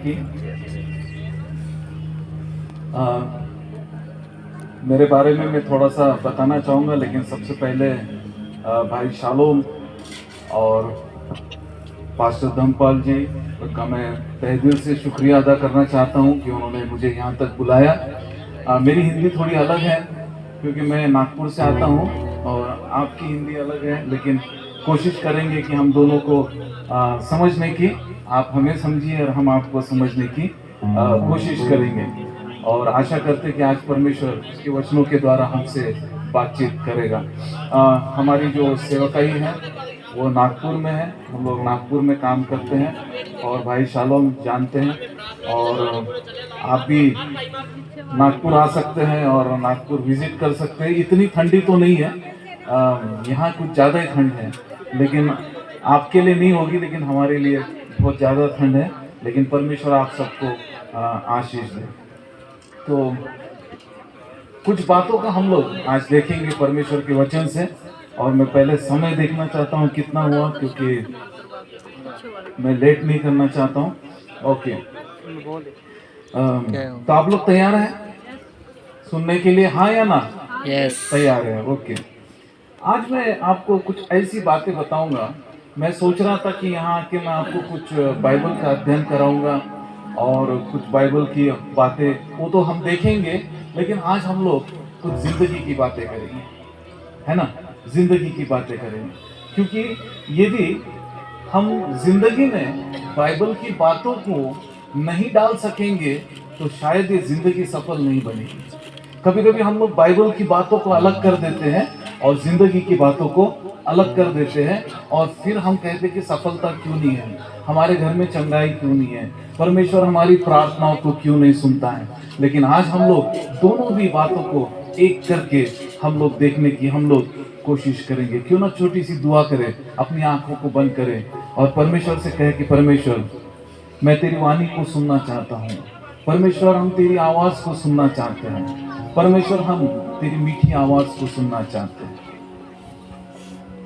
कि मेरे बारे में मैं थोड़ा सा बताना चाहूँगा, लेकिन सबसे पहले भाई शालोम और पास्टर धर्मपाल जी का मैं तहे दिल से शुक्रिया अदा करना चाहता हूँ कि उन्होंने मुझे यहाँ तक बुलाया। मेरी हिंदी थोड़ी अलग है क्योंकि मैं नागपुर से आता हूँ और आपकी हिंदी अलग है, लेकिन कोशिश करेंगे कि हम दोनों को समझने की, आप हमें समझिए और हम आपको समझने की कोशिश करेंगे। और आशा करते हैं कि आज परमेश्वर उसके वचनों के द्वारा हमसे बातचीत करेगा। हमारी जो सेवकाई है वो नागपुर में है, हम लोग नागपुर में काम करते हैं और भाई शालोम जानते हैं। और आप भी नागपुर आ सकते हैं और नागपुर विजिट कर सकते हैं। इतनी ठंडी तो नहीं है, यहाँ कुछ ज़्यादा ही ठंड है, लेकिन आपके लिए नहीं होगी, लेकिन हमारे लिए बहुत ज़्यादा ठंड है। लेकिन परमेश्वर आप सबको आशीष दे। तो कुछ बातों का हम लोग आज देखेंगे परमेश्वर के वचन से। और मैं पहले समय देखना चाहता हूँ कितना हुआ, क्योंकि मैं लेट नहीं करना चाहता हूँ। ओके, तो आप लोग तैयार हैं सुनने के लिए, हाँ या ना? यस। तैयार है, ओके। आज मैं आपको कुछ ऐसी बातें बताऊंगा। मैं सोच रहा था कि यहाँ आके मैं आपको कुछ बाइबल का अध्ययन कराऊंगा और कुछ बाइबल की बातें वो तो हम देखेंगे, लेकिन आज हम लोग कुछ जिंदगी की बातें करेंगे, है ना? जिंदगी की बातें करेंगे, क्योंकि यदि हम जिंदगी में बाइबल की बातों को नहीं डाल सकेंगे तो शायद ये जिंदगी सफल नहीं बनेगी। कभी कभी हम लोग बाइबल की बातों को अलग कर देते हैं और जिंदगी की बातों को अलग कर देते हैं, और फिर हम कहते हैं कि सफलता क्यों नहीं है, हमारे घर में चंगाई क्यों नहीं है, परमेश्वर हमारी प्रार्थनाओं को क्यों नहीं सुनता है। लेकिन आज हम लोग दोनों भी बातों को एक करके हम लोग देखने की हम लोग कोशिश करेंगे। क्यों ना छोटी सी दुआ करें, अपनी आंखों को बंद करें और परमेश्वर से कहे कि परमेश्वर मैं तेरी वाणी को सुनना चाहता हूँ। परमेश्वर हम तेरी आवाज को सुनना चाहते हैं। परमेश्वर हम तेरी मीठी आवाज को सुनना चाहते हैं।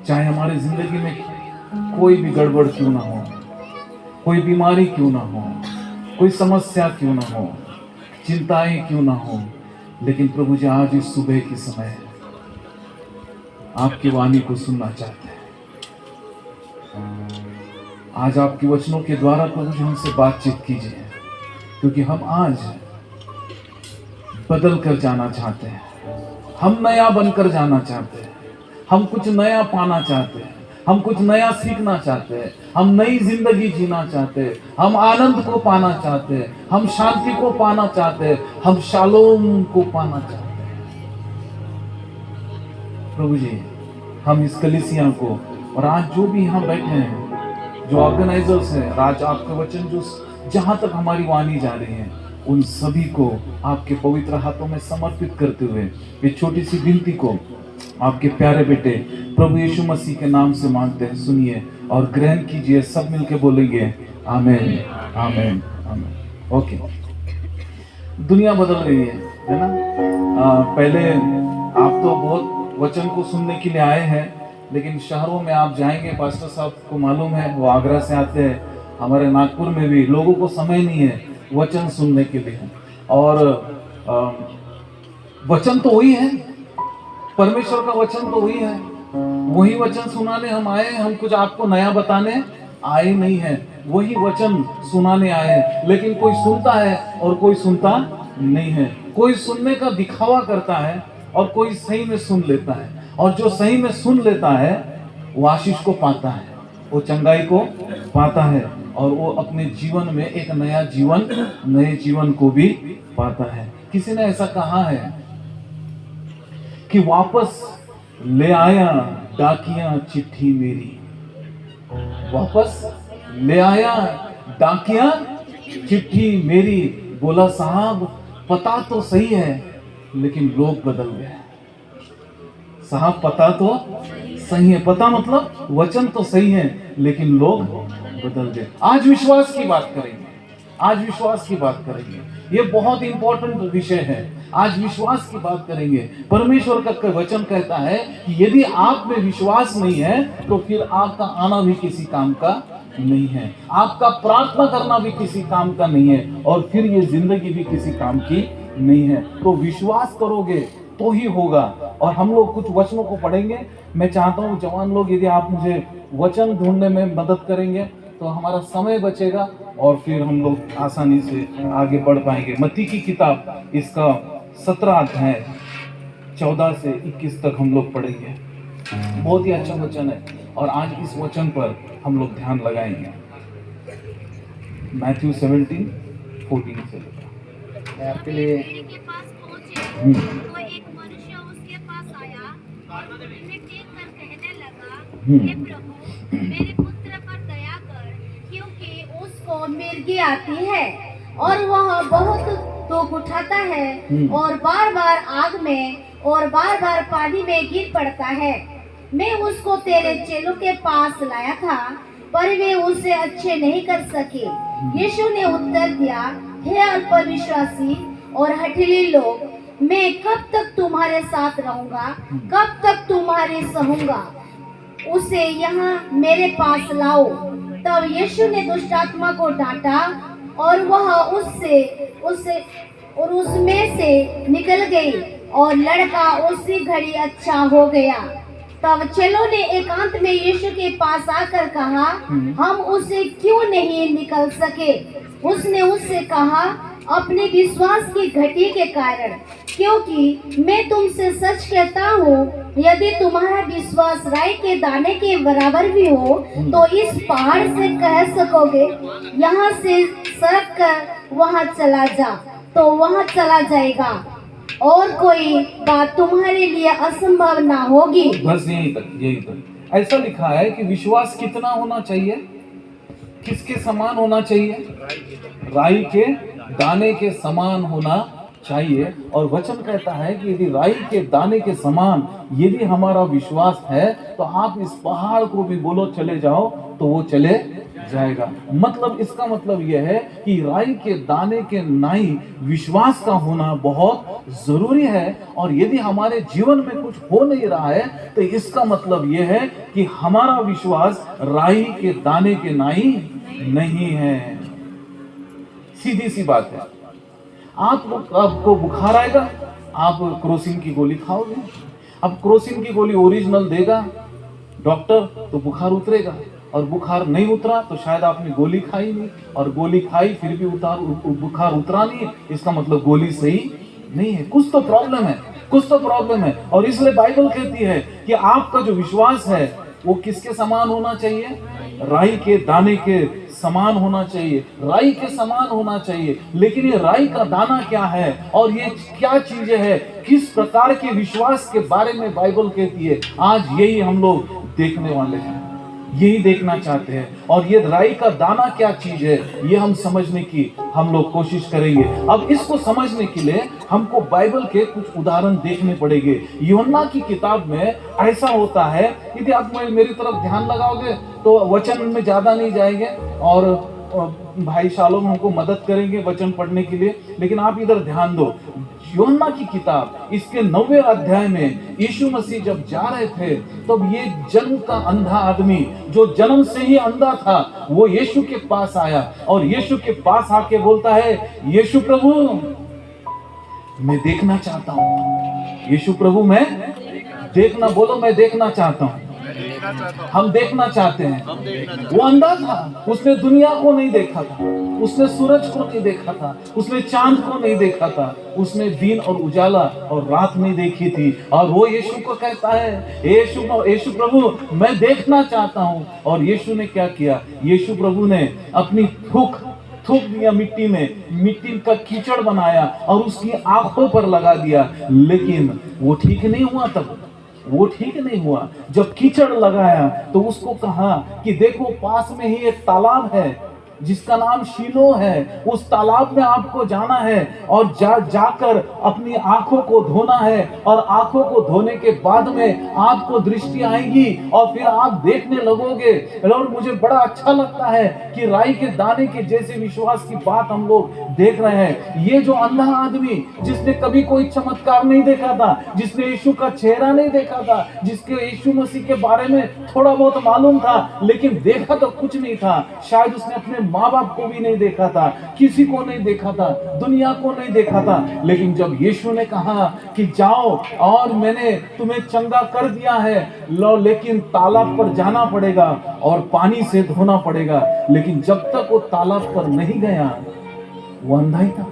चाहे हमारी जिंदगी में कोई भी गड़बड़ क्यों ना हो, कोई बीमारी क्यों ना हो, कोई समस्या क्यों ना हो, चिंताएं क्यों ना हो, लेकिन प्रभु जी आज इस सुबह के समय आपकी वाणी को सुनना चाहते हैं। आज आपके वचनों के द्वारा प्रभु जी हमसे बातचीत कीजिए, क्योंकि हम आज बदल कर जाना चाहते हैं, हम नया बनकर जाना चाहते हैं, हम कुछ नया पाना चाहते हैं, हम कुछ नया सीखना चाहते हैं, हम नई जिंदगी जीना चाहते हैं, हम आनंद को पाना चाहते हैं, हम शांति को पाना चाहते हैं, हम शालोम को पाना चाहते हैं। प्रभु जी हम इस कलीसिया को और आज जो भी यहाँ बैठे हैं, जो ऑर्गेनाइजर्स हैं, आज आपका वचन जो जहाँ तक हमारी वाणी जा रही है, उन सभी को आपके पवित्र हाथों में समर्पित करते हुए ये छोटी सी विनती को आपके प्यारे बेटे प्रभु यीशु मसीह के नाम से मांगते हैं। सुनिए और ग्रहण कीजिए। सब मिलके बोलेंगे आमीन, आमीन, आमीन। ओके, दुनिया बदल रही है ना? पहले आप तो बहुत वचन को सुनने के लिए आए हैं, लेकिन शहरों में आप जाएंगे, पास्टर साहब को मालूम है, वो आगरा से आते हैं, हमारे नागपुर में भी लोगों को समय नहीं है वचन सुनने के लिए। और वचन तो वही है, परमेश्वर का वचन तो वही है, वही वचन सुनाने हम आए हैं। हम कुछ आपको नया बताने आए नहीं है, वही वचन सुनाने आए हैं। लेकिन कोई सुनता है और कोई सुनता नहीं है। कोई सुनने का दिखावा करता है और कोई सही में सुन लेता है, और जो सही में सुन लेता है वो आशीष को पाता है, वो चंगाई को पाता है, और वो अपने जीवन में एक नया जीवन, नए जीवन को भी पाता है। किसी ने ऐसा कहा है कि वापस ले आया डाकिया चिट्ठी मेरी, वापस ले आया डाकिया चिट्ठी मेरी। बोला साहब पता तो सही है, लेकिन लोग बदल गए। साहब पता तो सही है, पता मतलब वचन तो सही है, लेकिन लोग बदल गए। आज विश्वास की बात करेंगे, आज विश्वास की बात करेंगे। ये बहुत इंपॉर्टेंट विषय है। आज विश्वास की बात करेंगे। परमेश्वर का वचन कहता है कि यदि आप में विश्वास नहीं है तो फिर आपका आना भी किसी काम का नहीं है, आपका प्रार्थना करना भी किसी काम का नहीं है, और फिर ये जिंदगी भी किसी काम की नहीं है। तो विश्वास करोगे तो ही होगा। और हम लोग कुछ वचनों को पढ़ेंगे। मैं चाहता हूँ जवान लोग, यदि आप मुझे वचन ढूंढने में मदद करेंगे तो हमारा समय बचेगा और फिर हम लोग आसानी से आगे बढ़ पाएंगे। मत्ती की किताब, इसका 17 अध्याय 14 से 21 तक हम लोग पढ़ेंगे। बहुत ही अच्छा वचन है और आज इस वचन पर हम लोग ध्यान लगाएंगे। मैथ्यू 17:14 से मैं आपके लिए के पास पहुंचे तो एक मनुष्य उसके पास आया और उन्हें टेक कर कहने लगा, हे प्रभु, मेरे पुत्र पर दया कर, क्योंकि उसको मिर्गी आती है और वह बहुत दुख उठाता है और बार बार आग में और बार बार पानी में गिर पड़ता है। मैं उसको तेरे चेलों के पास लाया था पर वे उसे अच्छे नहीं कर सके। यीशु ने उत्तर दिया, हे अल्पविश्वासी और हठीली लोग, मैं कब तक तुम्हारे साथ रहूंगा, कब तक तुम्हारे सहूंगा, उसे यहाँ मेरे पास लाओ। तब यीशु ने दुष्टात्मा को डांटा और वह उसमें से निकल गई और लड़का उसी घड़ी अच्छा हो गया। तब चेलों ने एकांत में यीशु के पास आकर कहा, हम उसे क्यों नहीं निकल सके? उसने उससे कहा, अपने विश्वास की घटी के कारण, क्योंकि मैं तुमसे सच कहता हूँ, यदि तुम्हारा विश्वास राई के दाने के बराबर भी हो तो इस पहाड़ से कह सकोगे, यहाँ से सरक कर वहाँ चला जा, तो वहाँ चला जाएगा और कोई बात तुम्हारे लिए असंभव ना होगी। बस यही तक। ऐसा लिखा है कि विश्वास कितना होना चाहिए, किसके समान होना चाहिए? राई के दाने के समान होना चाहिए। और वचन कहता है कि यदि राई के दाने के समान यदि हमारा विश्वास है तो आप इस पहाड़ को भी बोलो चले जाओ तो वो चले जाएगा। मतलब इसका मतलब यह है कि राई के दाने के नाई विश्वास का होना बहुत जरूरी है। और यदि हमारे जीवन में कुछ हो नहीं रहा है तो इसका मतलब यह है कि हमारा विश्वास राई के दाने के नाई नहीं है। सीधी सी बात है। आपको बुखार आएगा, आप क्रोसिन की गोली खाओगे। अब क्रोसिन की गोली ओरिजिनल देगा डॉक्टर तो बुखार उतरेगा, और बुखार नहीं उतरा तो शायद आपने गोली खाई नहीं, और गोली खाई फिर भी बुखार उतरा नहीं, इसका मतलब गोली सही नहीं है। कुछ तो प्रॉब्लम है। और इसलिए बाइबल कहती है कि आपका जो विश्वास है वो किसके समान होना चाहिए? राई के दाने के समान होना चाहिए, राई के समान होना चाहिए। लेकिन ये राई का दाना क्या है और ये क्या चीजें है, किस प्रकार के विश्वास के बारे में बाइबल कहती है, आज यही हम लोग देखने वाले हैं, यही देखना चाहते हैं। और ये राई का दाना क्या चीज है ये हम समझने की हम लोग कोशिश करेंगे। अब इसको समझने के लिए हमको बाइबल के कुछ उदाहरण देखने पड़ेंगे। यूहन्ना की किताब में ऐसा होता है, यदि आप मेरी तरफ ध्यान लगाओगे तो वचन में ज्यादा नहीं जाएंगे और भाई शालोम हमको मदद करेंगे वचन पढ़ने के लिए, लेकिन आप इधर ध्यान दो। यूहन्ना की किताब इसके 9वें अध्याय में यीशु मसीह जब जा रहे थे तब ये जन्म का अंधा आदमी जो जन्म से ही अंधा था वो यीशु के पास आया और यीशु के पास आके बोलता है, यीशु प्रभु मैं देखना चाहता हूँ। यीशु प्रभु मैं देखना, बोलो मैं देखना चाहता हूँ। हम देखना चाहते हैं। वो अंधा था, उसने दुनिया को नहीं देखा था, उसने सूरज को नहीं देखा था, उसने चांद को नहीं देखा था, उसने दिन और उजाला और रात नहीं देखी थी। और वो यीशु को कहता है, यीशु प्रभु मैं देखना चाहता हूँ। और यीशु ने क्या किया? यीशु प्रभु ने अपनी थूक दिया मिट्टी का कीचड़ बनाया और उसकी आंखों पर लगा दिया, लेकिन वो ठीक नहीं हुआ। तब वो ठीक नहीं हुआ। जब कीचड़ लगाया तो उसको कहा कि देखो पास में ही एक तालाब है, जिसका नाम शीलो है, उस तालाब में आपको जाना है और जाकर अपनी आंखों को धोना है। और आंखों को धोने के बाद में आपको दृष्टि आएगी और फिर आप देखने लगोगे। और मुझे बड़ा अच्छा लगता है कि राई के दाने के जैसे विश्वास की बात हम लोग देख रहे हैं। ये जो अंधा आदमी जिसने कभी कोई चमत्कार नहीं देखा था, जिसने यीशु का चेहरा नहीं देखा था, जिसके यीशु मसीह के बारे में थोड़ा बहुत मालूम था लेकिन देखा तो कुछ नहीं था, शायद उसने अपने माँ बाप को भी नहीं देखा था, किसी को नहीं देखा था, दुनिया को नहीं देखा था। लेकिन जब यीशु ने कहा कि जाओ और मैंने तुम्हें चंगा कर दिया है, लो लेकिन तालाब पर जाना पड़ेगा और पानी से धोना पड़ेगा। लेकिन जब तक वो तालाब पर नहीं गया वो अंधा ही था।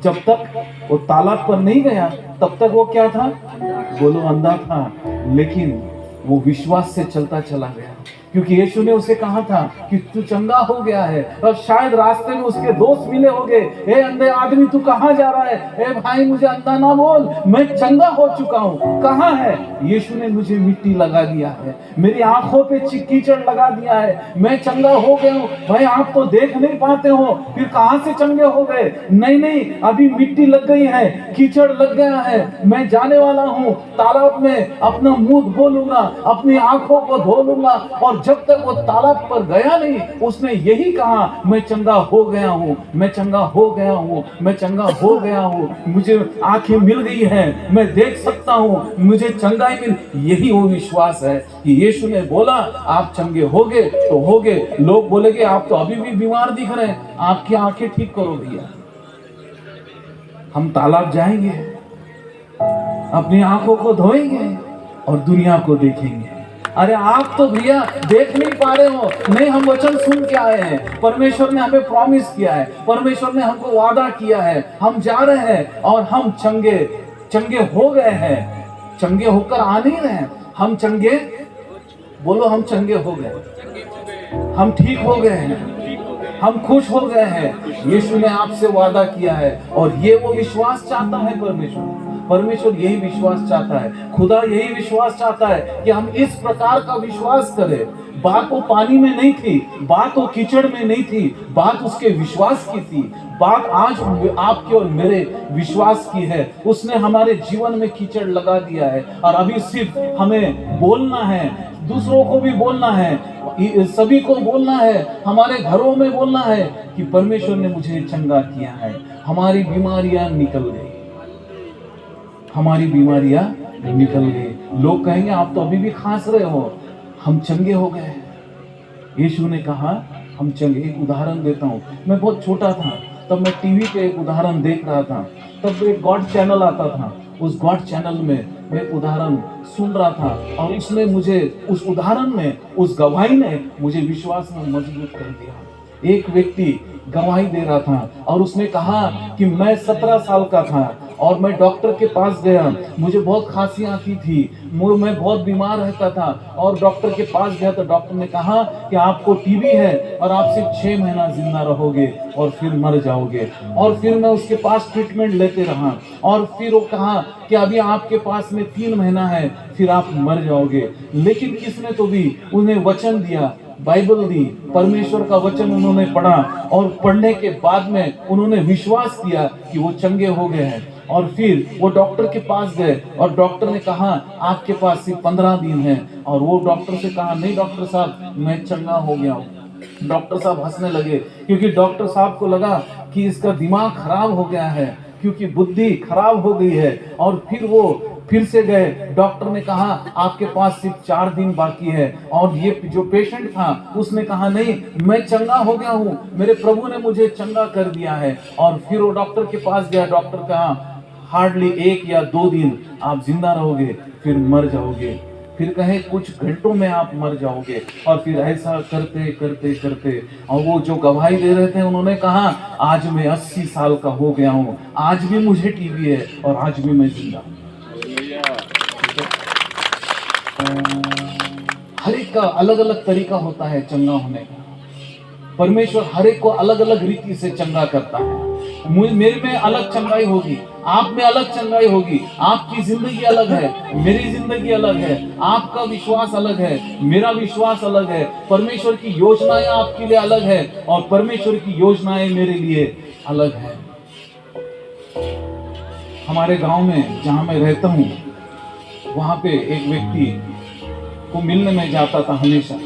जब तक वो तालाब पर नहीं गया तब तक वो क्या था? बोलो अंधा था। लेकिन वो विश्वास से चलता चला गया क्योंकि यीशु ने उसे कहा था कि तू चंगा हो गया है। और शायद रास्ते में उसके दोस्त मिले होंगे, ए अंधे आदमी तू कहां जा रहा है? ए भाई मुझे अंधा ना बोल, मैं चंगा हो चुका हूं। कहां है? यीशु ने मुझे मिट्टी लगा दिया है, मेरी आंखों पे कीचड़ लगा दिया है, मैं चंगा हो गया हूं। भाई आप तो देख नहीं पाते हो, फिर कहां से चंगे हो गए? नहीं, अभी मिट्टी लग गई है, कीचड़ लग गया है, मैं जाने वाला हूं तालाब में, अपना मुंह धो लूंगा, अपनी आंखों को धो लूंगा। और जब तक वो तालाब पर गया नहीं उसने यही कहा, मैं चंगा हो गया हूं, मैं चंगा हो गया हूं, मैं चंगा हो गया हूं, मुझे आंखें मिल गई हैं, मैं देख सकता हूं, मुझे चंगाई मिल। यही वो विश्वास है कि यीशु ने बोला आप चंगे होगे तो होगे। लोग बोलेंगे आप तो अभी भी बीमार दिख रहे हैं, आपकी आंखें ठीक करो भैया। हम तालाब जाएंगे, अपनी आंखों को धोएंगे और दुनिया को देखेंगे। अरे आप तो भैया देख नहीं पा रहे हो। नहीं, हम वचन सुन के आए हैं, परमेश्वर ने हमें प्रॉमिस किया है, परमेश्वर ने हमको वादा किया है, हम जा रहे हैं और हम चंगे हो गए हैं। चंगे होकर आ नहीं रहे, हम चंगे, बोलो हम चंगे हो गए, हम ठीक हो गए हैं, हम खुश हो गए हैं। यीशु ने आपसे वादा किया है और ये वो विश्वास चाहता है परमेश्वर यही विश्वास चाहता है, खुदा यही विश्वास चाहता है कि हम इस प्रकार का विश्वास करें। बात वो पानी में नहीं थी, बात वो कीचड़ में नहीं थी, बात उसके विश्वास की थी। बात आज आपके और मेरे विश्वास की है। उसने हमारे जीवन में कीचड़ लगा दिया है और अभी सिर्फ हमें बोलना है, दूसरों को भी बोलना है, सभी को बोलना है, हमारे घरों में बोलना है कि परमेश्वर ने मुझे चंगा किया है। हमारी बीमारियां निकल गई, हमारी बीमारियां निकल गई। लोग कहेंगे आप तो अभी भी खांस रहे हो, हम चंगे हो गए। यीशु ने कहा हम चंगे। एक उदाहरण देता हूँ, मैं बहुत छोटा था तब मैं टीवी पे एक उदाहरण देख रहा था। तब एक गॉड चैनल आता था, उस गॉड चैनल में मैं उदाहरण सुन रहा था और उसने मुझे, उस उदाहरण में, उस गवाही ने मुझे विश्वास में मजबूत कर दिया। एक व्यक्ति गवाही दे रहा था और उसने कहा कि मैं 17 साल का था और मैं डॉक्टर के पास गया, मुझे बहुत खांसी आती थी, मैं बहुत बीमार रहता था और डॉक्टर के पास गया तो डॉक्टर ने कहा कि आपको टीबी है और आप सिर्फ 6 महीना जिंदा रहोगे और फिर मर जाओगे। और फिर मैं उसके पास ट्रीटमेंट लेते रहा और फिर वो कहा कि अभी आपके पास में 3 महीना है, फिर आप मर जाओगे। लेकिन किसने तो भी उन्हें वचन दिया, बाइबल दी, परमेश्वर का वचन उन्होंने पढ़ा और पढ़ने के बाद में उन्होंने विश्वास किया कि वो चंगे हो गए हैं। और फिर वो डॉक्टर के पास गए और डॉक्टर ने कहा आपके पास सिर्फ 15 दिन है। और वो डॉक्टर से कहा नहीं डॉक्टर साहब मैं चंगा हो गया हूँ। डॉक्टर साहब हंसने लगे क्योंकि डॉक्टर साहब को लगा कि इसका दिमाग खराब हो गया है, क्योंकि बुद्धि खराब हो गई है। और फिर वो फिर से गए, डॉक्टर ने कहा आपके पास सिर्फ 4 दिन बाकी है। और ये जो पेशेंट था उसने कहा नहीं मैं चंगा हो गया हूँ, मेरे प्रभु ने मुझे चंगा कर दिया है। और फिर वो डॉक्टर के पास गया, डॉक्टर कहा हार्डली 1 या 2 दिन आप जिंदा रहोगे, फिर मर जाओगे। फिर कहे कुछ घंटों में आप मर जाओगे। और फिर ऐसा करते करते करते और वो जो गवाही दे रहे थे उन्होंने कहा आज मैं 80 साल का हो गया हूँ, आज भी मुझे टीबी है और आज भी मैं जिंदा हूँ। हर एक का अलग अलग तरीका होता है चंगा होने का। परमेश्वर हर एक को अलग अलग रीति से चंगा करता है। मेरे में अलग चंगाई होगी, आप में अलग चंगाई होगी। आपकी जिंदगी अलग है, मेरी जिंदगी अलग है, आपका विश्वास अलग है, मेरा विश्वास अलग है। परमेश्वर की योजनाएं आपके लिए अलग है और परमेश्वर की योजनाएं मेरे लिए अलग है। हमारे गांव में जहां मैं रहता हूं, वहां पे एक व्यक्ति को मिलने में जाता था हमेशा,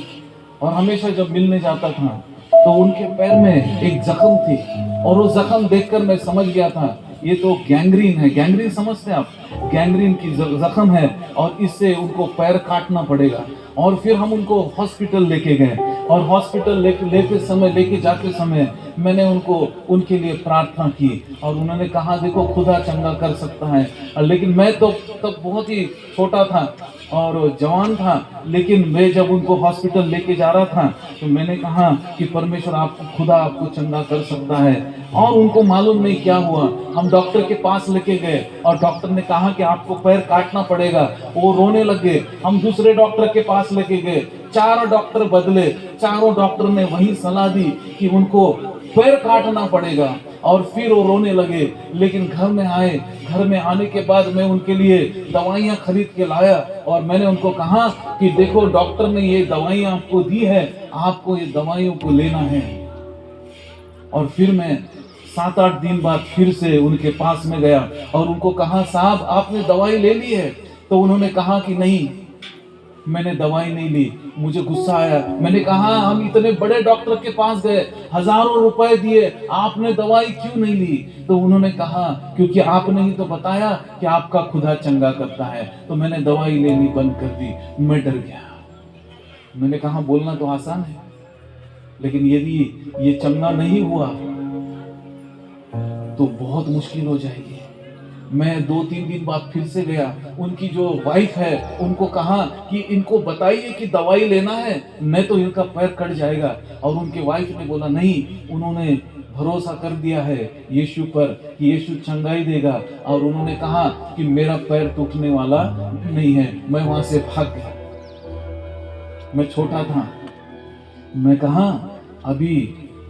और हमेशा जब मिलने जाता था तो उनके पैर में एक जख्म थी, और वो जख्म देखकर मैं समझ गया था ये तो गैंग्रीन है। गैंग्रीन समझते हैं आप? गैंग्रीन की जख्म है और इससे उनको पैर काटना पड़ेगा। और फिर हम उनको हॉस्पिटल लेके गए, और हॉस्पिटल लेके जाते समय मैंने उनके लिए प्रार्थना की, और उन्होंने कहा देखो खुदा चंगा कर सकता है। लेकिन मैं तो तब बहुत ही छोटा था और जवान था, लेकिन मैं जब उनको हॉस्पिटल लेके जा रहा था तो मैंने कहा कि परमेश्वर खुदा आपको चंगा कर सकता है। और उनको मालूम नहीं क्या हुआ, हम डॉक्टर के पास लेके गए और डॉक्टर ने कहा कि आपको पैर काटना पड़ेगा। वो रोने लगे। हम दूसरे डॉक्टर के पास लेके गए, 4 डॉक्टर बदले, चारों डॉक्टर ने वही सलाह दी कि उनको पैर काटना पड़ेगा। और फिर वो रोने लगे। लेकिन घर में आए, घर में आने के बाद मैं उनके लिए दवाइयाँ खरीद के लाया, और मैंने उनको कहा कि देखो डॉक्टर ने ये दवाइयाँ आपको दी है, आपको ये दवाइयों को लेना है। और फिर मैं 7-8 दिन बाद फिर से उनके पास में गया और उनको कहा साहब आपने दवाई ले ली है? तो उन्होंने कहा कि नहीं, मैंने दवाई नहीं ली। मुझे गुस्सा आया। मैंने कहा हम इतने बड़े डॉक्टर के पास गए, हजारों रुपए दिए, आपने दवाई क्यों नहीं ली? तो उन्होंने कहा क्योंकि आपने ही तो बताया कि आपका खुदा चंगा करता है। तो मैंने दवाई लेनी बंद कर दी। मैं डर गया। मैंने कहा बोलना तो आसान है, लेकिन यदि ये चंगा नहीं हुआ तो बहुत मुश्किल हो जाएगी। मैं 2-3 दिन बाद फिर से गया। उनकी जो वाइफ है उनको कहा कि इनको बताइए कि दवाई लेना है, नहीं तो इनका पैर कट जाएगा। और उनके वाइफ ने बोला नहीं, उन्होंने भरोसा कर दिया है यीशु पर कि यीशु चंगाई देगा, और उन्होंने कहा कि मेरा पैर टूटने वाला नहीं है। मैं वहां से भाग गया। मैं छोटा था। मैं कहा अभी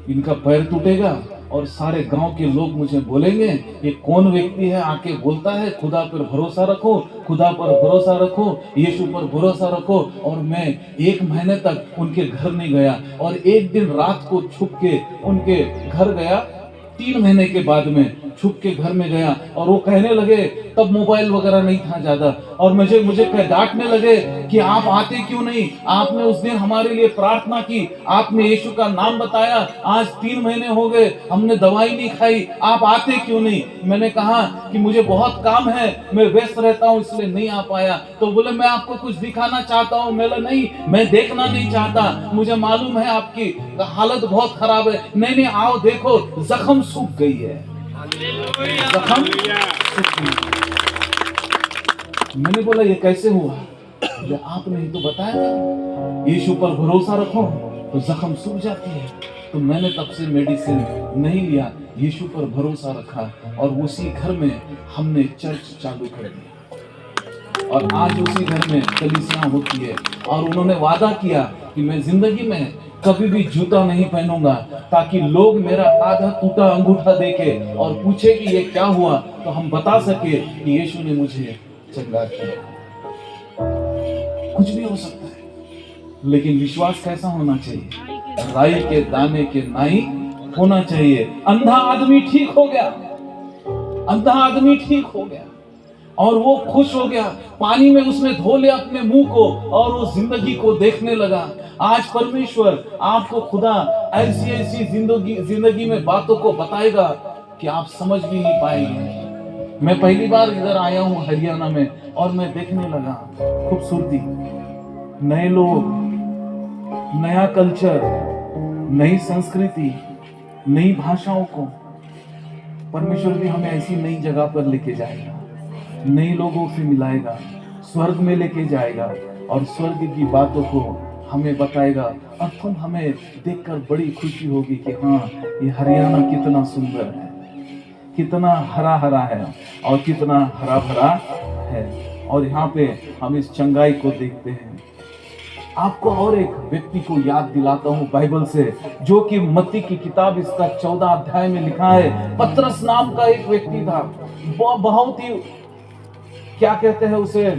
इनका पैर टूटेगा और सारे गांव के लोग मुझे बोलेंगे ये कौन व्यक्ति है आके बोलता है खुदा पर भरोसा रखो, खुदा पर भरोसा रखो, यीशु पर भरोसा रखो। और मैं 1 महीने तक उनके घर नहीं गया, और एक दिन रात को छुप के उनके घर गया। 3 महीने के बाद में छुप के घर में गया, और वो कहने लगे, तब मोबाइल वगैरह नहीं था ज्यादा, और मुझे डांटने लगे कि आप आते क्यों नहीं? आपने उस दिन हमारे लिए प्रार्थना की, आपने यीशु का नाम बताया, आज 3 महीने हो गए हमने दवाई नहीं खाई, आप आते क्यों नहीं? मैंने कहा कि मुझे बहुत काम है, मैं व्यस्त रहता हूँ इसलिए नहीं आ पाया। तो बोले मैं आपको कुछ दिखाना चाहता हूँ। मैं नहीं, मैं देखना नहीं चाहता, मुझे मालूम है आपकी हालत बहुत खराब है। नहीं आओ देखो, जख्म सूख गई है, जख्म सूख गई। मैंने बोला ये कैसे हुआ? आपने ही तो बताया था यीशु पर भरोसा रखो तो जख्म सूख जाती है। तो मैंने तब से मेडिसिन नहीं लिया, यीशु पर भरोसा रखा, और उसी घर में हमने चर्च चालू कर दिया, और आज उसी घर में कलीसिया होती है। और उन्होंने वादा किया कि मैं जिंदगी में कभी भी जूता नहीं पहनूंगा, ताकि लोग मेरा आधा टूटा अंगूठा देखे और पूछे कि ये क्या हुआ, तो हम बता सके कि यीशु ने मुझे चंगा किया। कुछ भी हो सकता है, लेकिन विश्वास कैसा होना चाहिए? राई के दाने के नाई होना चाहिए। अंधा आदमी ठीक हो गया, अंधा आदमी ठीक हो गया, और वो खुश हो गया। पानी में उसने धो लिया अपने मुंह को, और वो जिंदगी को देखने लगा। आज परमेश्वर आपको खुदा ऐसी जिंदगी में बातों को बताएगा कि आप समझ भी नहीं पाएंगे। मैं पहली बार इधर आया हूँ हरियाणा में, और मैं देखने लगा खूबसूरती, नए लोग, नया कल्चर, नई संस्कृति, नई भाषाओं को। परमेश्वर भी हमें ऐसी नई जगह पर लेके जाएगा, नए लोगों से मिलाएगा, स्वर्ग में लेके जाएगा, और स्वर्ग की बातों को हमें बताएगा। और तुम हमें देखकर बड़ी खुशी होगी कि हाँ, ये हरियाणा कितना सुंदर है, कितना हरा हरा है, और कितना हरा भरा है। और यहाँ पे हम इस चंगाई को देखते हैं। आपको और एक व्यक्ति को याद दिलाता हूँ बाइबल से, जो कि मत्ती की किताब इसका 14 अध्याय में लिखा है। पतरस नाम का एक व्यक्ति था। बहुत ही क्या कहते हैं उसे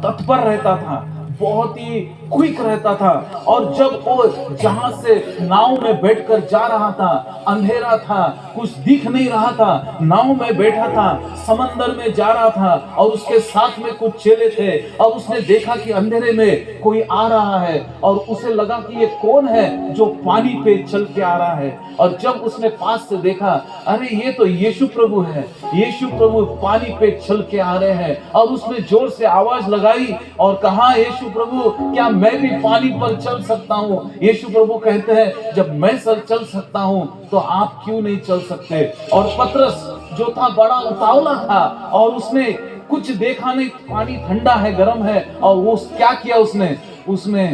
तत्पर रहता था, बहुत ही क्विक रहता था। और जब वो जहाज से नाव में बैठकर जा रहा था, अंधेरा था, कुछ दिख नहीं रहा था, नाव में बैठा था, समंदर में जा रहा था और उसके साथ में कुछ चेले थे और उसने देखा कि अंधेरे में कोई आ रहा है और उसे लगा कि ये कौन है जो पानी पे चल के आ रहा है। और जब उसने पास से देखा, अरे ये तो यीशु प्रभु है, यीशु प्रभु पानी पे चल के आ रहे हैं। और उसने जोर से आवाज लगाई और कहा, यीशु प्रभु क्या मैं भी पानी पर चल सकता हूँ? यीशु प्रभु कहते हैं, जब मैं चल सकता हूँ तो आप क्यों नहीं चल सकते? और पतरस जो था बड़ा उतावला था और उसने कुछ देखा नहीं, पानी ठंडा है, गर्म है, और वो क्या किया, उसने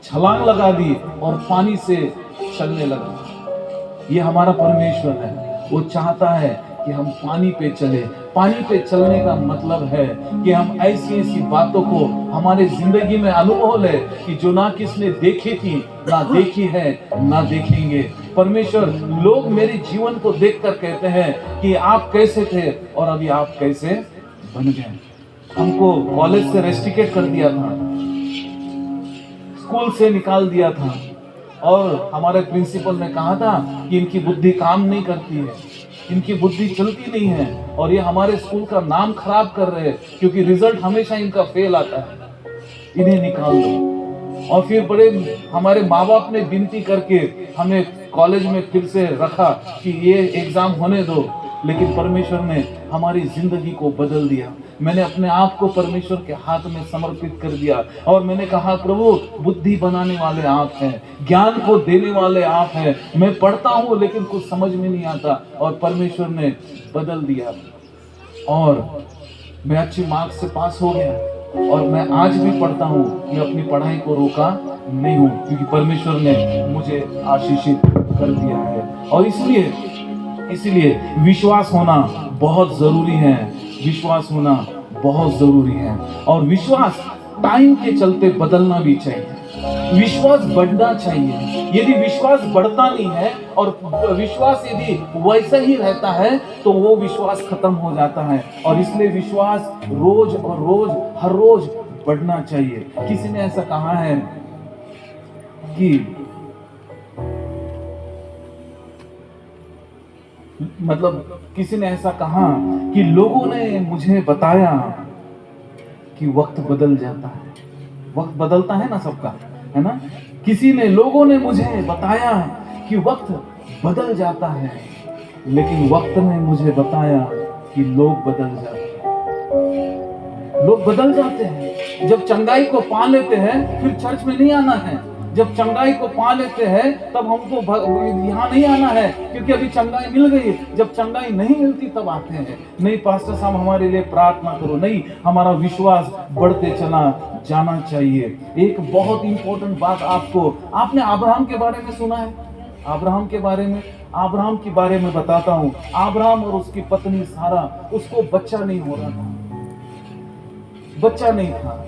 छलांग लगा दी और पानी से चलने लगा। ये हमारा परमेश्वर है, वो चाहता है कि हम पानी पे चले। पानी पे चलने का मतलब है कि हम ऐसी ऐसी बातों को हमारे जिंदगी में अनुभव ले कि जो ना किसने देखी थी, ना देखी है, ना देखेंगे। परमेश्वर, लोग मेरे जीवन को देखकर कहते हैं कि आप कैसे थे और अभी आप कैसे बन गए। हमको कॉलेज से रेस्ट्रिकेट कर दिया था, स्कूल से निकाल दिया था और हमारे प्रिंसिपल ने कहा था कि इनकी बुद्धि काम नहीं करती है, इनकी बुद्धि चलती नहीं है और ये हमारे स्कूल का नाम खराब कर रहे हैं क्योंकि रिजल्ट हमेशा इनका फेल आता है, इन्हें निकाल दो। और फिर बड़े हमारे माँ बाप ने विनती करके हमें कॉलेज में फिर से रखा कि ये एग्जाम होने दो, लेकिन परमेश्वर ने हमारी जिंदगी को बदल दिया। मैंने अपने आप को परमेश्वर के हाथ में समर्पित कर दिया और मैंने कहा, प्रभु बुद्धि बनाने वाले आप हैं, ज्ञान को देने वाले आप हैं। मैं पढ़ता हूँ लेकिन कुछ समझ में नहीं आता और परमेश्वर ने बदल दिया और मैं अच्छी मार्क्स से पास हो गया और मैं आज भी पढ़ता हूँ। मैं अपनी पढ़ाई को रोका नहीं हूँ क्योंकि परमेश्वर ने मुझे आशीषित कर दिया है। और इसलिए विश्वास होना बहुत जरूरी है, विश्वास होना बहुत जरूरी है। और विश्वास टाइम के चलते बदलना भी चाहिए, विश्वास बढ़ना चाहिए। यदि विश्वास बढ़ता नहीं है और विश्वास यदि वैसा ही रहता है तो वो विश्वास खत्म हो जाता है। और इसलिए विश्वास रोज और रोज, हर रोज बढ़ना चाहिए। किसी ने ऐसा कहा है कि किसी ने ऐसा कहा कि लोगों ने मुझे बताया कि वक्त बदल जाता है। वक्त बदलता है ना सबका, है ना? लोगों ने मुझे बताया कि वक्त बदल जाता है, लेकिन वक्त ने मुझे बताया कि लोग बदल जाते हैं। लोग बदल जाते हैं। जब चंगाई को पा लेते हैं फिर चर्च में नहीं आना है। जब चंगाई को पा लेते हैं तब हमको यहाँ नहीं आना है क्योंकि अभी चंगाई मिल गई। जब चंगाई नहीं मिलती तब आते हैं। नहीं पास्टर साहब हमारे लिए प्रार्थना करो, नहीं, हमारा विश्वास बढ़ते चला जाना चाहिए। एक बहुत इंपॉर्टेंट बात आपने अब्राहम के बारे में सुना है? अब्राहम के बारे में बताता हूँ। अब्राहम और उसकी पत्नी सारा, उसको बच्चा नहीं हो रहा था, बच्चा नहीं था।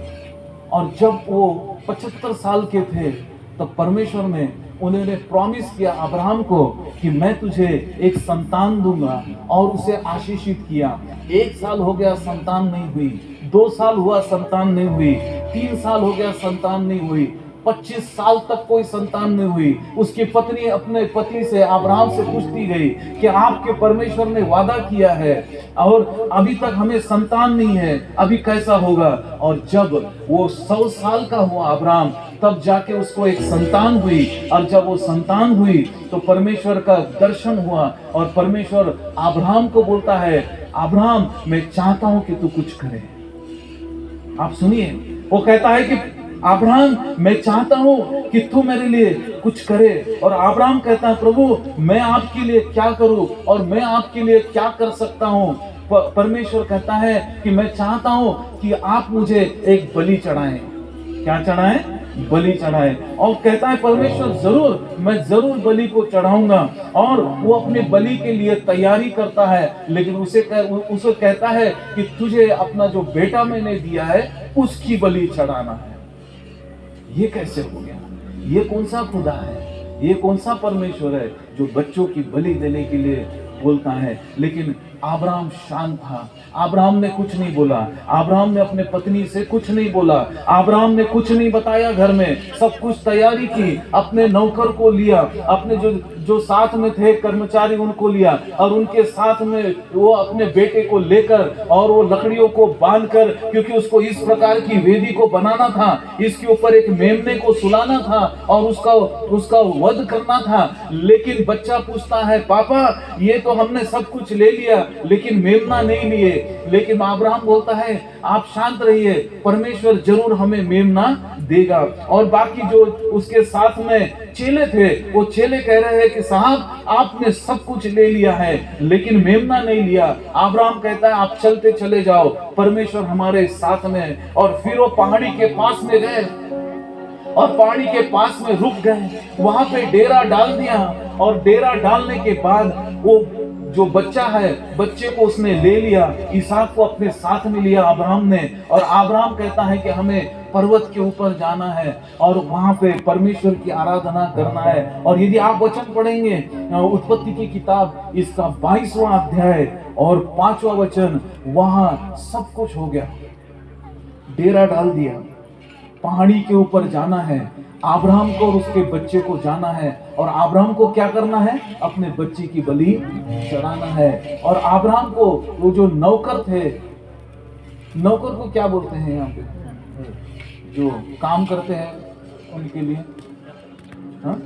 और जब वो 75 साल के थे तब परमेश्वर ने उन्होंने प्रॉमिस किया अब्राहम को कि मैं तुझे एक संतान दूंगा और उसे आशीषित किया। 1 साल हो गया, संतान नहीं हुई। 2 साल हुआ, संतान नहीं हुई। 3 साल हो गया, संतान नहीं हुई। 25 साल तक कोई संतान नहीं हुई। उसकी पत्नी अपने पति से, अब्राहम से पूछती गई कि आपके परमेश्वर ने वादा किया है और अभी तक हमें संतान नहीं है, अभी कैसा होगा? और जब वो 100 साल का हुआ अब्राहम, तब जाके उसको एक संतान हुई। और जब वो संतान हुई तो परमेश्वर का दर्शन हुआ और परमेश्वर अब्राहम को बोलता है, अब्राहम मैं चाहता हूं कि तू कुछ करे। आप सुनिए, वो कहता है कि अब्राहम मैं चाहता हूं कि तू मेरे लिए कुछ करे। और अब्राहम कहता है, प्रभु मैं आपके लिए क्या करूं और मैं आपके लिए क्या कर सकता हूं? परमेश्वर कहता है कि मैं चाहता हूं कि आप मुझे एक बलि चढ़ाएं। क्या चढ़ाएं? बलि चढ़ाए। और कहता है परमेश्वर जरूर, मैं जरूर बलि को चढ़ाऊंगा। और वो अपने बलि के लिए तैयारी करता है, लेकिन उसे कहता है कि तुझे अपना जो बेटा मैंने दिया है उसकी बलि चढ़ाना है। ये कैसे हो गया? ये कौन सा खुदा है? ये कौन सा परमेश्वर है जो बच्चों की बलि देने के लिए बोलता है? लेकिन अब्राहम शांत था। अब्राहम ने कुछ नहीं बोला। अब्राहम ने अपने पत्नी से कुछ नहीं बोला। अब्राहम ने कुछ नहीं बताया घर में, सब कुछ तैयारी की। अपने नौकर को लिया, अपने जो साथ में थे कर्मचारी उनको लिया, और उनके साथ में वो अपने बेटे को लेकर और वो लकड़ियों को बांधकर, क्योंकि उसको इस प्रकार की वेदी को बनाना था, इसके ऊपर एक मेमने को सुलाना था और उसका वध करना था। लेकिन बच्चा पूछता है, पापा ये तो हमने सब कुछ ले लिया लेकिन मेमना नहीं लिए। लेकिन अब्राहम बोलता है, आप शांत रहिए, परमेश्वर जरूर हमें मेमना देगा। और बाकी जो उसके साथ में चेले थे, वो चेले कह रहे हैं कि साहब आपने सब कुछ ले लिया है लेकिन मेमना नहीं लिया। अब्राहम कहता है, आप चलते चले जाओ, परमेश्वर हमारे साथ में है। और फिर वो पहाड़ी के पास में गए और पहाड़ी के पास में रुक गए, वहां पे डेरा डाल दिया। और डेरा डालने के बाद वो जो बच्चा है, बच्चे को उसने ले लिया, इसहाक को अपने साथ में लिया अब्राहम ने। और अब्राहम कहता है कि हमें पर्वत के ऊपर जाना है और वहां पे परमेश्वर की आराधना करना है। और यदि आप वचन पढ़ेंगे उत्पत्ति की किताब इसका 22वां अध्याय और 5वां वचन, वहां सब कुछ हो गया। डेरा डाल दिया, पहाड़ी के ऊपर जाना है, अब्राहम को और उसके बच्चे को जाना है। और अब्राहम को क्या करना है? अपने बच्चे की बलि चढ़ाना है। और अब्राहम को वो जो नौकर थे, नौकर को क्या बोलते हैं यहाँ पे, जो काम करते हैं उनके लिए, हाँ?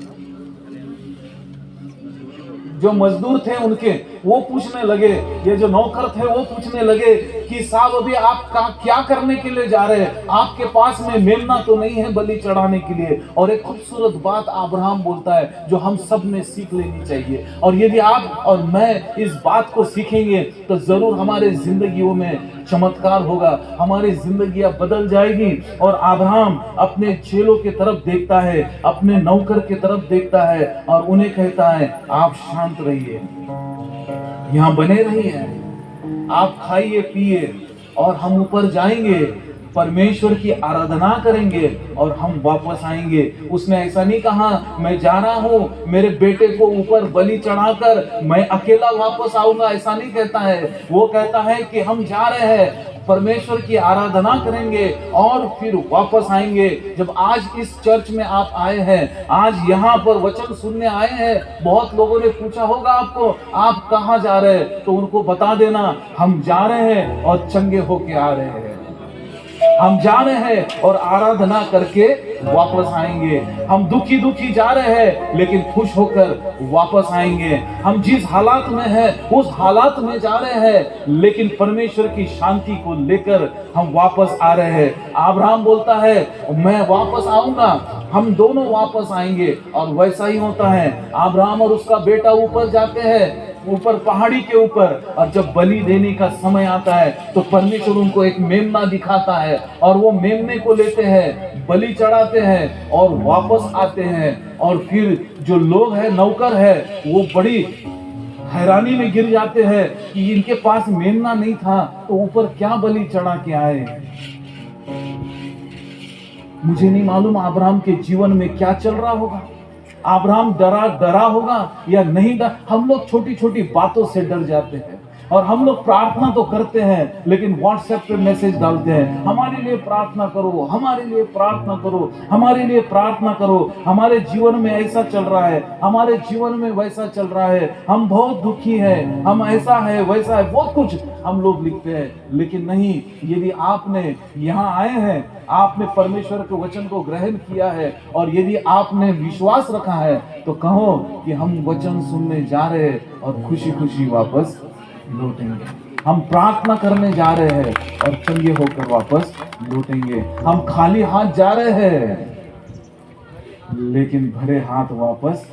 जो मजदूर थे उनके, वो पूछने लगे, ये जो नौकर थे वो पूछने लगे कि साहब अभी आप क्या करने के लिए जा रहे हैं? आपके पास में मेमना तो नहीं है बलि चढ़ाने के लिए। और एक खूबसूरत बात अब्राहम बोलता है जो हम सब ने सीख लेनी चाहिए। और यदि आप और मैं इस बात को सीखेंगे तो जरूर हमारे जिंदगियों में चमत्कार होगा, हमारी जिंदगियां बदल जाएगी। और अब्राहम अपने चेलों की तरफ देखता है, अपने नौकर की तरफ देखता है और उन्हें कहता है, आप शांत रहिए, यहाँ बने रहिए, आप खाइए पिए और हम ऊपर जाएंगे, परमेश्वर की आराधना करेंगे और हम वापस आएंगे। उसने ऐसा नहीं कहा मैं जा रहा हूँ मेरे बेटे को ऊपर बलि चढ़ाकर मैं अकेला वापस आऊंगा, ऐसा नहीं कहता है। वो कहता है कि हम जा रहे हैं, परमेश्वर की आराधना करेंगे और फिर वापस आएंगे। जब आज इस चर्च में आप आए हैं, आज यहाँ पर वचन सुनने आए हैं, बहुत लोगों ने पूछा होगा आपको आप कहाँ जा रहे हैं, तो उनको बता देना हम जा रहे हैं और चंगे होके आ रहे हैं। हम जा रहे हैं और आराधना करके वापस आएंगे। हम दुखी दुखी जा रहे हैं लेकिन खुश होकर वापस आएंगे। हम जिस हालात में हैं उस हालात में जा रहे हैं लेकिन परमेश्वर की शांति को लेकर हम वापस आ रहे हैं। अब्राहम बोलता है मैं वापस आऊंगा, हम दोनों वापस आएंगे। और वैसा ही होता है, अब्राहम और उसका बेटा ऊपर जाते हैं, ऊपर पहाड़ी के ऊपर, और जब बलि देने का समय आता है तो परमेश्वर उनको एक मेमना दिखाता है और वो मेमने को लेते हैं, बलि चढ़ाते हैं और वापस आते हैं। और फिर जो लोग हैं, नौकर है, वो बड़ी हैरानी में गिर जाते हैं कि इनके पास मेमना नहीं था तो ऊपर क्या बलि चढ़ा के आए। मुझे नहीं मालूम अब्राहम के जीवन में क्या चल रहा होगा। अब्राहम डरा होगा या नहीं डरा। हम लोग छोटी छोटी बातों से डर जाते हैं और हम लोग प्रार्थना तो करते हैं लेकिन व्हाट्सएप पे मैसेज डालते हैं, हमारे लिए प्रार्थना करो, हमारे लिए प्रार्थना करो, हमारे लिए प्रार्थना करो। हमारे जीवन में ऐसा चल रहा है, हमारे जीवन में वैसा चल रहा है, हम बहुत दुखी हैं, हम ऐसा है वैसा है, बहुत कुछ हम लोग लिखते हैं। लेकिन नहीं, यदि आपने यहाँ आए हैं, आपने परमेश्वर के वचन को ग्रहण किया है और यदि आपने विश्वास रखा है तो कहो कि हम वचन सुनने जा रहे हैं और खुशी खुशी वापस लौटेंगे। हम प्रार्थना करने जा रहे हैं और चंगे होकर वापस लौटेंगे। हम खाली हाथ जा रहे हैं लेकिन भरे हाथ वापस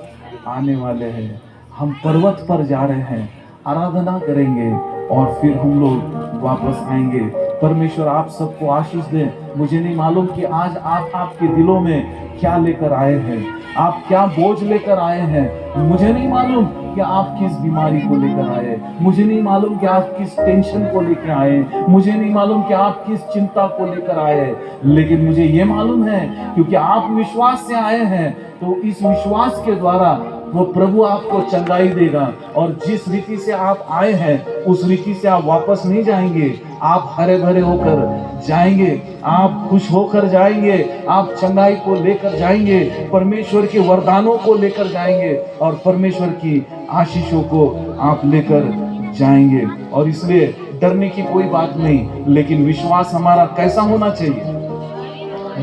आने वाले हैं। हम पर्वत पर जा रहे हैं, आराधना करेंगे और फिर हम लोग वापस आएंगे। परमेश्वर आप सबको आशीष दे। मुझे नहीं मालूम कि आज आप आपके दिलों में क्या लेकर आए हैं, आप क्या बोझ लेकर आए हैं। मुझे नहीं मालूम कि आप किस बीमारी को लेकर आए, मुझे नहीं मालूम कि आप किस टेंशन को लेकर आए, मुझे नहीं मालूम कि आप किस चिंता को लेकर आए, लेकिन मुझे ये मालूम है क्योंकि आप विश्वास से आए हैं तो इस विश्वास के द्वारा वो प्रभु आपको चंगाई देगा। और जिस रीति से आप आए हैं उस रीति से आप वापस नहीं जाएंगे। आप हरे भरे होकर जाएंगे, आप खुश होकर जाएंगे, आप चंगाई को लेकर जाएंगे, परमेश्वर के वरदानों को लेकर जाएंगे और परमेश्वर की आशीषों को आप लेकर जाएंगे। और इसलिए डरने की कोई बात नहीं, लेकिन विश्वास हमारा कैसा होना चाहिए?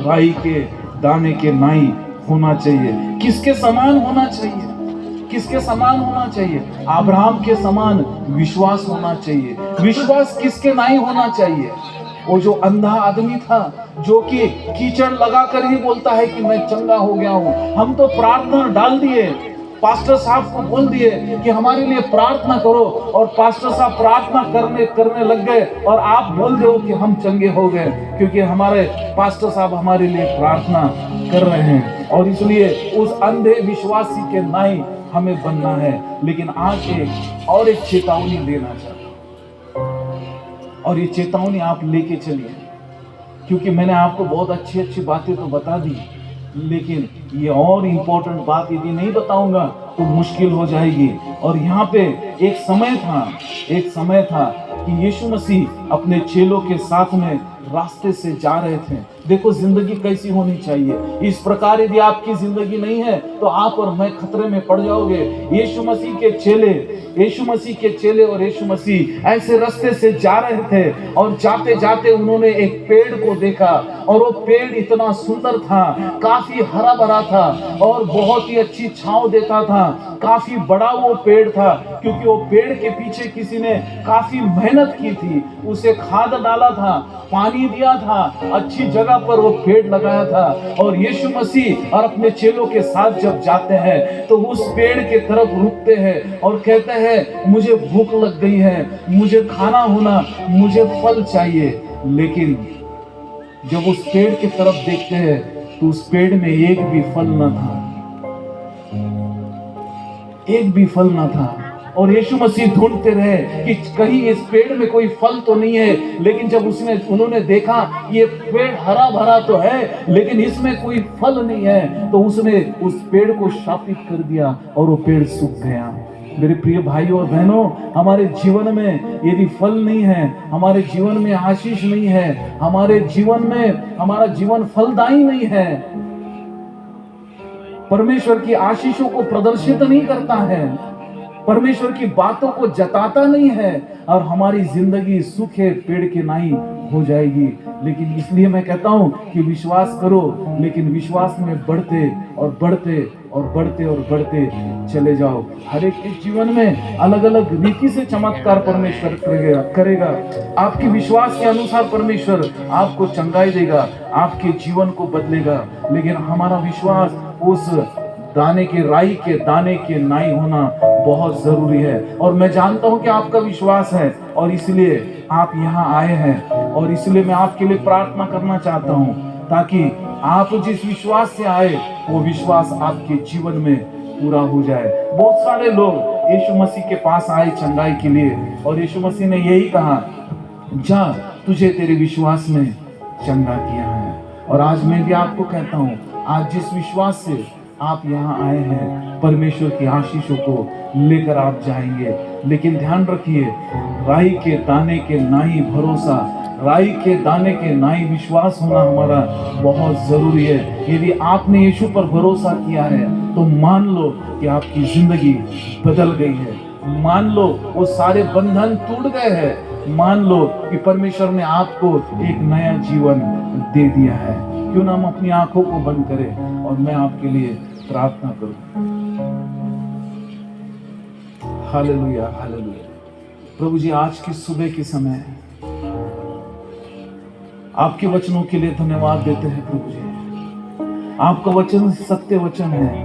राई के दाने के नाई होना चाहिए। किसके समान होना चाहिए? किसके समान होना चाहिए? अब्राहम के समान विश्वास होना चाहिए। विश्वास किसके नाई होना चाहिए? वो जो अंधा आदमी था, जो कि कीचड़ लगाकर ही बोलता है कि मैं चंगा हो गया हूं। हम तो प्रार्थना डाल दिए, पास्टर साहब को बोल दिए कि हमारे लिए प्रार्थना करो, और पास्टर साहब प्रार्थना करने लग गए और आप बोल दो कि हम चंगे हो गए, क्योंकि हमारे पास्टर साहब हमारे लिए प्रार्थना कर रहे हैं। और इसलिए उस अंधे विश्वासी के नाई हमें बनना है। लेकिन आज एक चेतावनी देना चाहता हूं, और ये चेतावनी आप लेके चलिए, क्योंकि मैंने आपको बहुत अच्छी बातें तो बता दी, लेकिन ये और इम्पोर्टेंट बात यदि नहीं बताऊंगा तो मुश्किल हो जाएगी। और यहाँ पे एक समय था कि यीशु मसीह अपने चेलों के साथ में रास्ते से जा रहे थे। देखो जिंदगी कैसी होनी चाहिए। इस प्रकार यदि आपकी जिंदगी नहीं है तो आप और मैं खतरे में पड़ जाओगे। यीशु मसीह के चेले और यीशु मसीह ऐसे रास्ते से जा रहे थे, और जाते जाते उन्होंने एक पेड़ को देखा, और वो पेड़ इतना सुंदर था, काफी हरा भरा था और बहुत ही अच्छी छांव देता था। काफी बड़ा वो पेड़ था, क्योंकि वो पेड़ के पीछे किसी ने काफी मेहनत की थी, उसे खाद डाला था, पानी दिया था, अच्छी जगह पर वो पेड़ लगाया था। और यीशु मसीह और अपने चेलों के साथ जब जाते हैं तो उस पेड़ के तरफ रुकते हैं और कहते हैं मुझे भूख लग गई है, मुझे खाना होना, मुझे फल चाहिए। लेकिन जब उस पेड़ की तरफ देखते हैं तो उस पेड़ में एक भी फल न था, एक भी फल न था। और यीशु मसीह ढूंढते रहे कि कहीं इस पेड़ में कोई फल तो नहीं है। लेकिन जब उन्होंने देखा ये पेड़ हरा भरा तो है, लेकिन इसमें कोई फल नहीं है, तो उसने उस पेड़ को शापित कर दिया और वो पेड़ सूख गया। मेरे प्रिय भाइयों और बहनों, हमारे जीवन में यदि फल नहीं है, हमारे जीवन में आशीष नहीं है, हमारे जीवन में हमारा जीवन फलदायी नहीं है, परमेश्वर की आशीषों को प्रदर्शित नहीं करता है, परमेश्वर की बातों को जताता नहीं है, और हमारी जिंदगी सूखे पेड़ के नाई हो जाएगी। लेकिन इसलिए मैं कहता हूं कि विश्वास करो, लेकिन विश्वास में बढ़ते और बढ़ते और बढ़ते और बढ़ते चले जाओ। हर एक के जीवन में अलग अलग रीति से चमत्कार परमेश्वर करेगा। आपके विश्वास के अनुसार परमेश्वर आपको चंगाई देगा, आपके जीवन को बदलेगा। लेकिन हमारा विश्वास उस राई के दाने के नाई होना बहुत जरूरी है। और मैं जानता हूं कि आपका विश्वास है, और इसलिए आप यहाँ आए हैं, और इसलिए मैं आपके लिए प्रार्थना करना चाहता हूं, ताकि आप जिस विश्वास से आए वो विश्वास आपके जीवन में पूरा हो जाए। बहुत सारे लोग यीशु मसीह के पास आए चंगाई के लिए, और यीशु मसीह ने यही कहा, जा तुझे तेरे विश्वास ने चंगा किया है। और आज मैं भी आपको कहता हूँ, आज जिस विश्वास से आप यहाँ आए हैं, परमेश्वर की आशीषों को लेकर आप जाएंगे। लेकिन ध्यान रखिए, राई के दाने के नाई भरोसा, राई के दाने के नाई विश्वास होना हमारा बहुत जरूरी है। यदि आपने यीशु पर भरोसा किया है तो मान लो कि आपकी जिंदगी बदल गई है, मान लो वो सारे बंधन टूट गए हैं, मान लो कि परमेश्वर ने आपको एक नया जीवन दे दिया है। क्यों ना हम अपनी आंखों को बंद करें और मैं आपके लिए प्रार्थना करूं। Hallelujah, hallelujah. प्रभु जी, आज की सुबह के समय आपके वचनों के लिए धन्यवाद देते हैं। प्रभु जी, आपका वचन सत्य वचन है।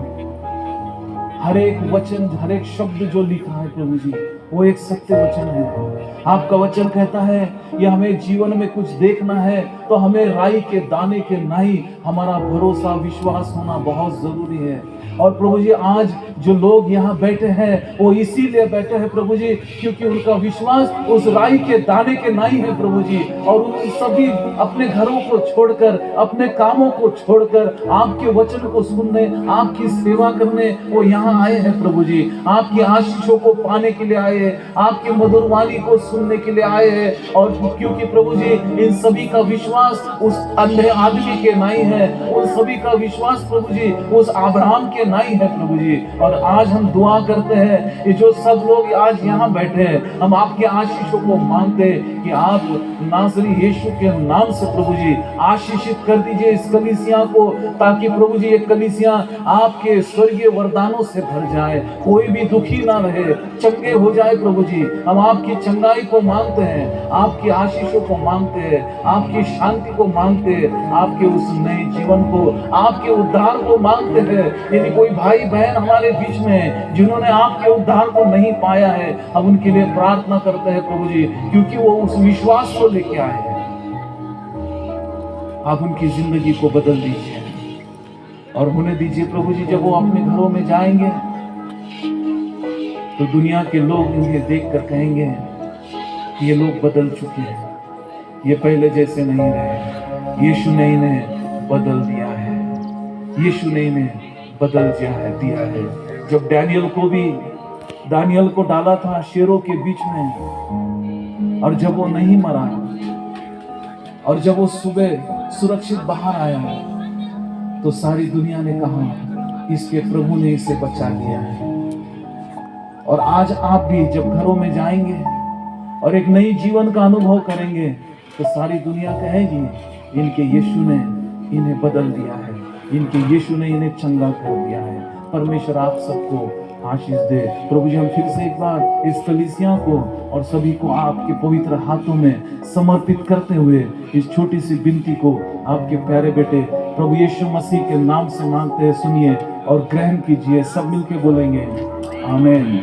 हर एक वचन, हर एक शब्द जो लिखा है प्रभु जी, वो एक सत्य वचन है। आपका वचन कहता है कि हमें जीवन में कुछ देखना है तो हमें राई के दाने के नाई हमारा भरोसा विश्वास होना बहुत जरूरी है। और प्रभु जी आज जो लोग यहाँ बैठे हैं वो इसीलिए बैठे हैं प्रभु जी क्योंकि उनका विश्वास उस राई के दाने के नाई है प्रभु जी। और उन सभी अपने घरों को छोड़कर, अपने कामों को छोड़कर आपके वचन को सुनने, आपकी सेवा करने वो यहाँ आए हैं प्रभु जी। आपकी आशीषों को पाने के लिए आए हैं, आपके मधुर वाणी को सुनने के लिए आए हैं। और क्योंकि प्रभु जी इन सभी का विश्वास उस अंधे आदमी के नाई है, उन सभी का विश्वास प्रभु जी उस अब्राहम के नाई है प्रभु जी। और आज हम दुआ करते हैं कि जो सब लोग आज यहाँ बैठे हैं, हम आपके आशीषों को मांगते हैं कि आप नासरी यीशु के नाम से प्रभु जी आशीषित कर दीजिए इस कलीसिया को, ताकि प्रभु जी ये कलीसिया आपके स्वर्गीय वरदानों से भर जाए, कोई भी दुखी ना रहे, चंगे हो जाए प्रभु जी। हम आपकी चंगाई को मांगते हैं, आपकी आशीषों को मांगते हैं, आपकी शांति को मांगते हैं, आपके उस नए जीवन को, आपके उद्धार को मांगते हैं। यदि कोई भाई बहन हमारे बीच में है जिन्होंने आपके उद्धार को नहीं पाया है, हम उनके लिए प्रार्थना करते हैं प्रभु जी, क्योंकि वो उस विश्वास को लेके आए हैं। आप उनकी जिंदगी को बदल दीजिए और होने दीजिए प्रभु जी। जब वो अपने घरों में जाएंगे तो दुनिया के लोग इन्हें देखकर कहेंगे कि ये लोग बदल चुके हैं, ये पहले जैसे नहीं रहे। यीशु ने इन्हें बदल दिया है, यीशु ने इन्हें बदल दिया है। जब दानियल को डाला था शेरों के बीच में, और जब वो नहीं मरा, और जब वो सुबह सुरक्षित बाहर आया, तो सारी दुनिया ने कहा इसके प्रभु ने इसे बचा लिया है। और आज आप भी जब घरों में जाएंगे और एक नई जीवन का अनुभव करेंगे, तो सारी दुनिया कहेगी इनके यीशु ने इन्हें बदल दिया है, इनके यीशु ने इन्हें चंगा कर दिया है। परमेश्वर आप सबको आशीष दे। प्रभु जी हम फिर से एक बार इस कलीसिया को और सभी को आपके पवित्र हाथों में समर्पित करते हुए इस छोटी सी विनती को आपके प्यारे बेटे प्रभु यीशु मसीह के नाम से मांगते हैं। सुनिए और ग्रहण कीजिए। सब मिलके बोलेंगे आमीन।